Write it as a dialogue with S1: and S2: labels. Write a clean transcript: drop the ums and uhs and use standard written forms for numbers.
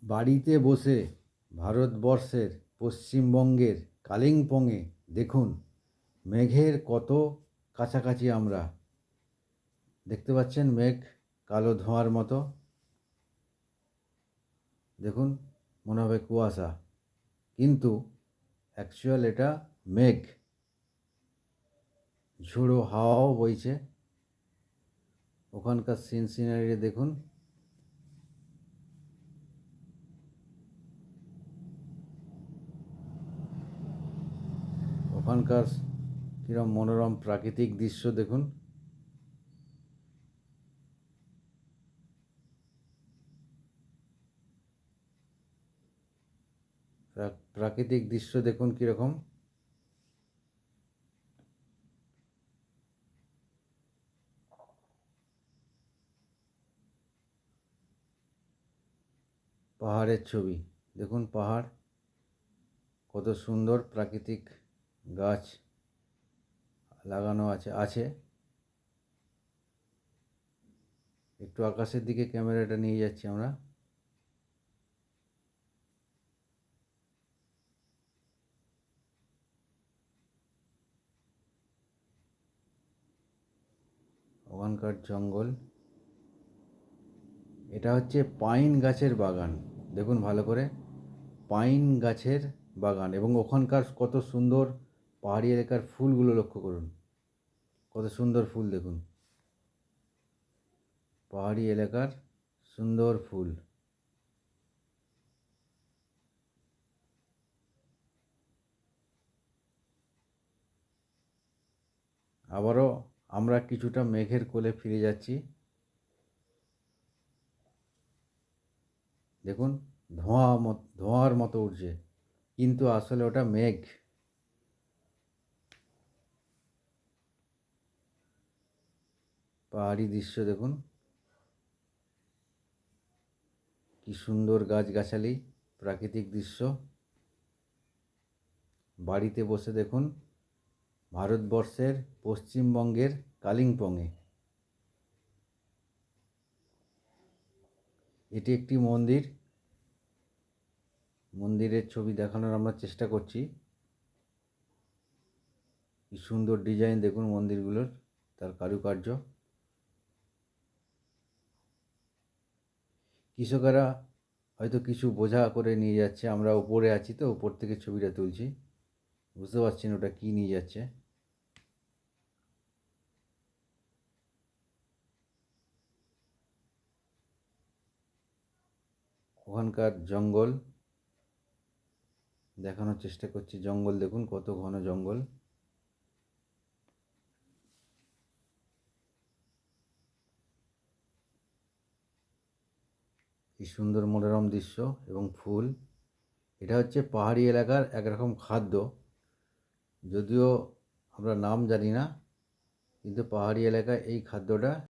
S1: বাড়িতে বসে ভারতবর্ষের পশ্চিমবঙ্গের কালিম্পংয়ে দেখুন মেঘের কত কাছাকাছি আমরা। দেখতে পাচ্ছেন মেঘ কালো ধোঁয়ার মতো, দেখুন মনে হবে কুয়াশা, কিন্তু অ্যাকচুয়াল এটা মেঘ। ঝোড়ো হাওয়াও বইছে। ওখানকার সিনারি দেখুন। ওখানকার কিরম মনোরম প্রাকৃতিক দৃশ্য দেখুন। প্রাকৃতিক দৃশ্য দেখুন কীরকম। পাহাড়ের ছবি দেখুন, পাহাড় কত সুন্দর, প্রাকৃতিক গাছ লাগানো আছে। একটু আকাশের দিকে ক্যামেরাটা নিয়ে যাচ্ছি আমরা। ওখানকার জঙ্গল, এটা হচ্ছে পাইন গাছের বাগান। দেখুন ভালো করে, পাইন গাছের বাগান। এবং ওখানকার কত সুন্দর পাহাড়ি এলাকার ফুলগুলো লক্ষ্য করুন, কত সুন্দর ফুল দেখুন, পাহাড়ি এলাকার সুন্দর ফুল। আবারও আমরা কিছুটা মেঘের কোলে ফিরে যাচ্ছি। দেখুন ধোঁয়ার মতো উঠছে, কিন্তু আসলে ওটা মেঘ। পাহাড়ি দৃশ্য দেখুন, কি সুন্দর গাছগাছালি, প্রাকৃতিক দৃশ্য। বাড়িতে বসে দেখুন ভারতবর্ষের পশ্চিমবঙ্গের কালিম্পংয়ে। এটি একটি মন্দির, মন্দিরের ছবি দেখানোর আমরা চেষ্টা করছি। কি সুন্দর ডিজাইন দেখুন মন্দিরগুলোর, তার কারুকার্য। কৃষকেরা হয়তো কিছু বোঝা করে নিয়ে যাচ্ছে, আমরা উপরে আছি তো উপর থেকে ছবিটা তুলছি, বুঝতে পারছেন ওটা কি নিয়ে যাচ্ছে। ওখানকার জঙ্গল দেখানোর চেষ্টা করছি। জঙ্গল দেখুন কত ঘন জঙ্গল। কি সুন্দর মনোরম দৃশ্য এবং ফুল। এটা হচ্ছে পাহাড়ি এলাকার একরকম খাদ্য, যদিও আমরা নাম জানি না, কিন্তু পাহাড়ি এলাকায় এই খাদ্যটা